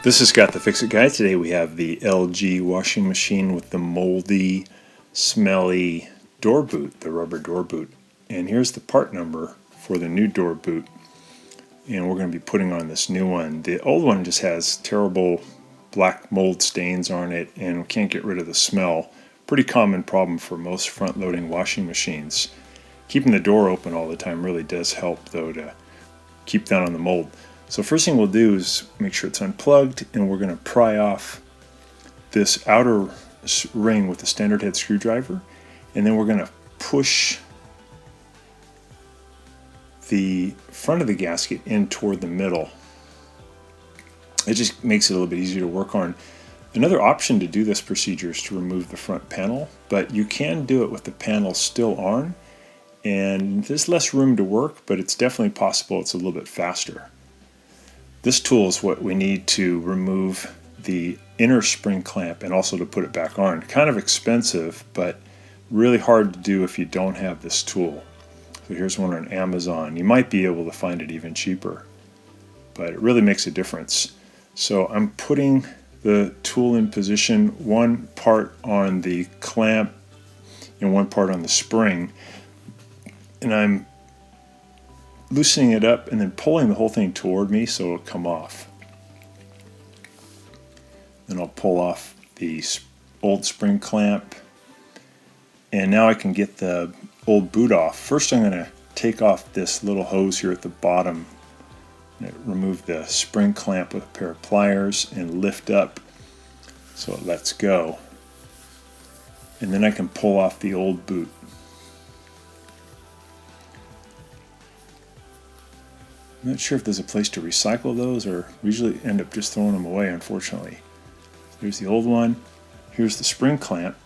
This is Scott the Fix-It Guy. Today we have the LG washing machine with the moldy, smelly door boot, the rubber door boot. And here's the part number for the new door boot. And we're going to be putting on this new one. The old one just has terrible black mold stains on it and we can't get rid of the smell. Pretty common problem for most front-loading washing machines. Keeping the door open all the time really does help though to keep down on the mold. So first thing we'll do is make sure it's unplugged, and we're going to pry off this outer ring with the standard head screwdriver, and then we're going to push the front of the gasket in toward the middle. It just makes it a little bit easier to work on. Another option to do this procedure is to remove the front panel, but you can do it with the panel still on, and there's less room to work, but it's definitely possible. It's a little bit faster. This tool is what we need to remove the inner spring clamp and also to put it back on. Kind of expensive, but really hard to do if you don't have this tool. So here's one on Amazon. You might be able to find it even cheaper, but it really makes a difference. So I'm putting the tool in position, one part on the clamp and one part on the spring, and I'm loosening it up and then pulling the whole thing toward me so it'll come off. Then I'll pull off the old spring clamp, and now I can get the old boot off. First I'm going to take off this little hose here at the bottom, remove the spring clamp with a pair of pliers and lift up so it lets go. And then I can pull off the old boot. I'm not sure if there's a place to recycle those, or we usually end up just throwing them away, unfortunately. Here's the old one. Here's the spring clamp.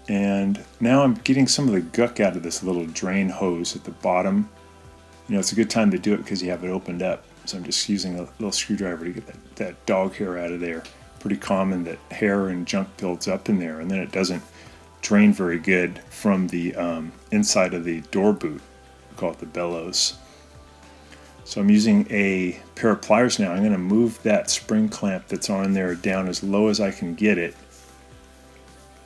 And now I'm getting some of the guck out of this little drain hose at the bottom. You know, it's a good time to do it because you have it opened up. So I'm just using a little screwdriver to get that dog hair out of there. Pretty common that hair and junk builds up in there, and then it doesn't drain very good from the inside of the door boot. We call it the bellows. So I'm using a pair of pliers now. I'm going to move that spring clamp that's on there down as low as I can get it.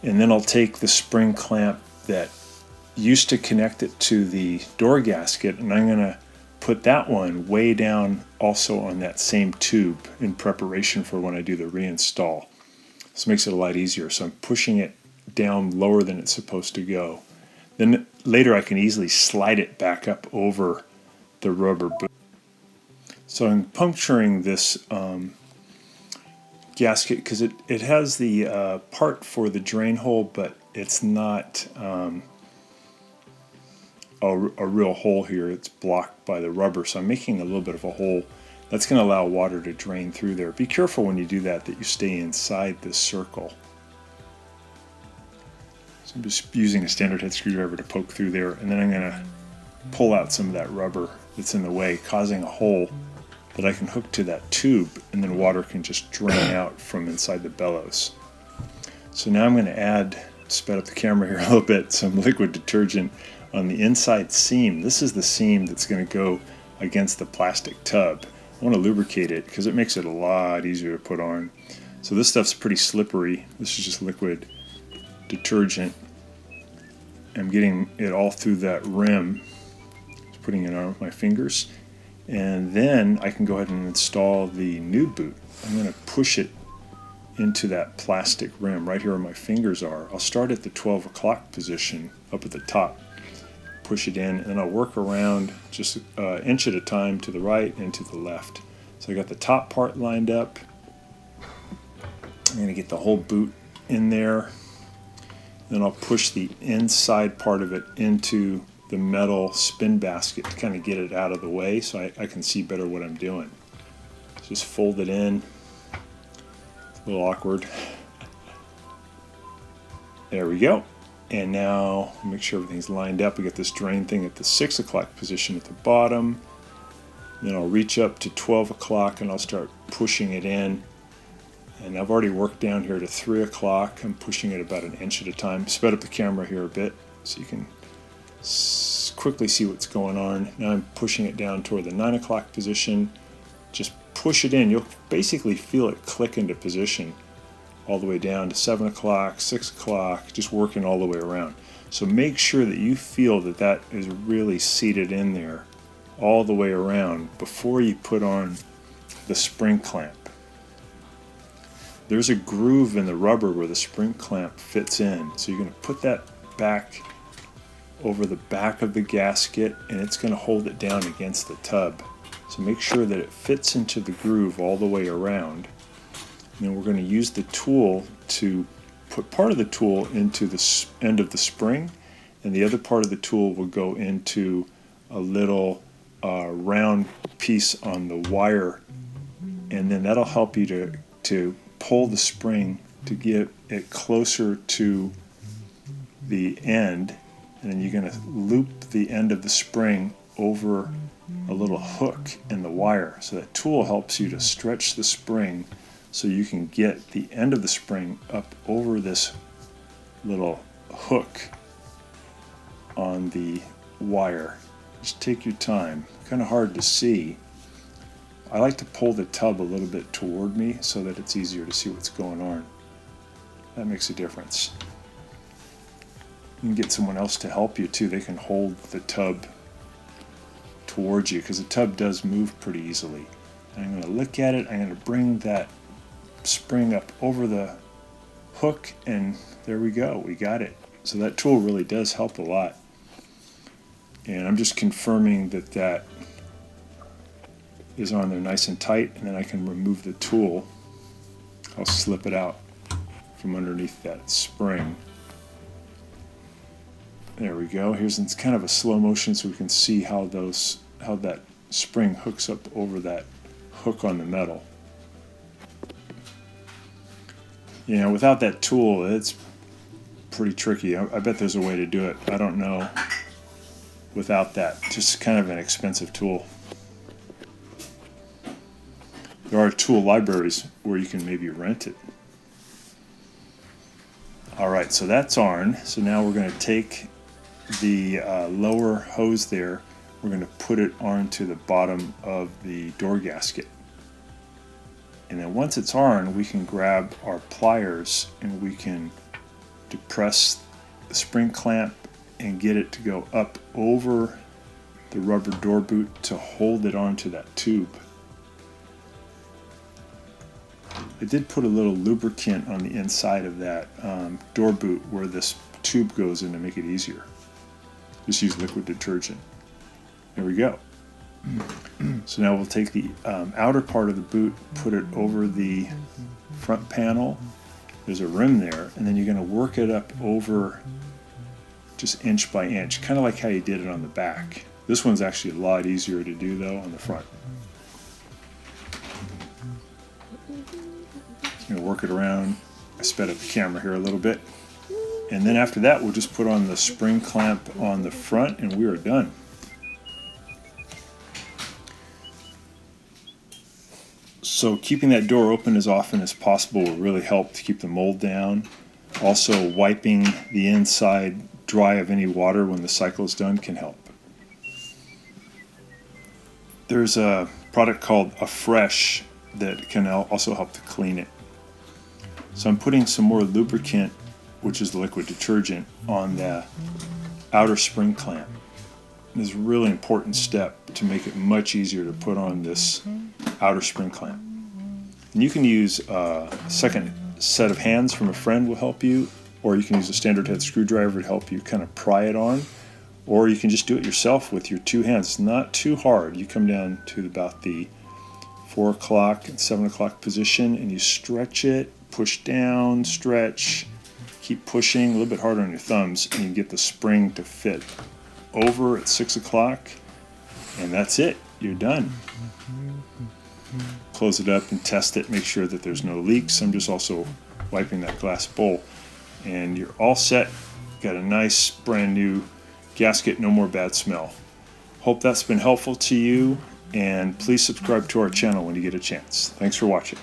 And then I'll take the spring clamp that used to connect it to the door gasket, and I'm going to put that one way down also on that same tube in preparation for when I do the reinstall. This makes it a lot easier. So I'm pushing it down lower than it's supposed to go. Then later I can easily slide it back up over the rubber boot. So I'm puncturing this gasket because it has the part for the drain hole, but it's not a real hole here. It's blocked by the rubber, so I'm making a little bit of a hole that's going to allow water to drain through there. Be careful when you do that you stay inside this circle. So I'm just using a standard head screwdriver to poke through there, and then I'm going to pull out some of that rubber that's in the way, causing a hole that I can hook to that tube, and then water can just drain out from inside the bellows. So now I'm going to sped up the camera here a little bit, some liquid detergent on the inside seam. This is the seam that's going to go against the plastic tub. I want to lubricate it because it makes it a lot easier to put on. So this stuff's pretty slippery. This is just liquid detergent. I'm getting it all through that rim, just putting it on with my fingers. And then I can go ahead and install the new boot. I'm going to push it into that plastic rim right here where my fingers are. I'll start at the 12 o'clock position up at the top, push it in, and then I'll work around just an inch at a time to the right and to the left. So I got the top part lined up. I'm going to get the whole boot in there. Then I'll push the inside part of it into the metal spin basket to kind of get it out of the way so I can see better what I'm doing. Just fold it in. It's a little awkward. There we go. And now make sure everything's lined up. We got this drain thing at the 6 o'clock position at the bottom. Then I'll reach up to 12 o'clock and I'll start pushing it in. And I've already worked down here to 3 o'clock. I'm pushing it about an inch at a time. Sped up the camera here a bit so you can quickly see what's going on. Now I'm pushing it down toward the 9 o'clock position, just push it in, you'll basically feel it click into position all the way down to 7 o'clock, 6 o'clock, just working all the way around. So make sure that you feel that that is really seated in there all the way around before you put on the spring clamp. There's a groove in the rubber where the spring clamp fits in, so you're going to put that back over the back of the gasket, and it's going to hold it down against the tub. So make sure that it fits into the groove all the way around. And then we're going to use the tool to put part of the tool into the end of the spring, and the other part of the tool will go into a little round piece on the wire, and then that'll help you to pull the spring to get it closer to the end. And then you're going to loop the end of the spring over a little hook in the wire. So that tool helps you to stretch the spring so you can get the end of the spring up over this little hook on the wire. Just take your time. Kind of hard to see. I like to pull the tub a little bit toward me so that it's easier to see what's going on. That makes a difference. You can get someone else to help you too. They can hold the tub towards you because the tub does move pretty easily. And I'm going to look at it. I'm going to bring that spring up over the hook, and there we go. We got it. So that tool really does help a lot. And I'm just confirming that that is on there nice and tight, and then I can remove the tool. I'll slip it out from underneath that spring. There we go. Here's in kind of a slow motion so we can see how that spring hooks up over that hook on the metal. You know, without that tool, it's pretty tricky. I bet there's a way to do it. I don't know without that. Just kind of an expensive tool. There are tool libraries where you can maybe rent it. Alright, so that's on. So now we're going to take the lower hose there, we're going to put it onto the bottom of the door gasket. And then once it's on, we can grab our pliers and we can depress the spring clamp and get it to go up over the rubber door boot to hold it onto that tube. I did put a little lubricant on the inside of that door boot where this tube goes in to make it easier. Just use liquid detergent. There we go. So now we'll take the outer part of the boot, put it over the front panel. There's a rim there, and then you're going to work it up over just inch by inch, kind of like how you did it on the back. This one's actually a lot easier to do though on the front. Going to work it around. I sped up the camera here a little bit. And then after that, we'll just put on the spring clamp on the front and we are done. So keeping that door open as often as possible will really help to keep the mold down. Also, wiping the inside dry of any water when the cycle is done can help. There's a product called Afresh that can also help to clean it. So I'm putting some more lubricant, which is the liquid detergent, on the outer spring clamp. This is a really important step to make it much easier to put on this outer spring clamp. And you can use a second set of hands from a friend will help you, or you can use a standard head screwdriver to help you kind of pry it on, or you can just do it yourself with your two hands. It's not too hard. You come down to about the 4 o'clock and 7 o'clock position and you stretch it, push down, stretch, keep pushing a little bit harder on your thumbs, and you get the spring to fit over at 6 o'clock, and that's it. You're done. Close it up and test it. Make sure that there's no leaks. I'm just also wiping that glass bowl, and you're all set. Got a nice brand new gasket, no more bad smell. Hope that's been helpful to you, and please subscribe to our channel when you get a chance. Thanks for watching.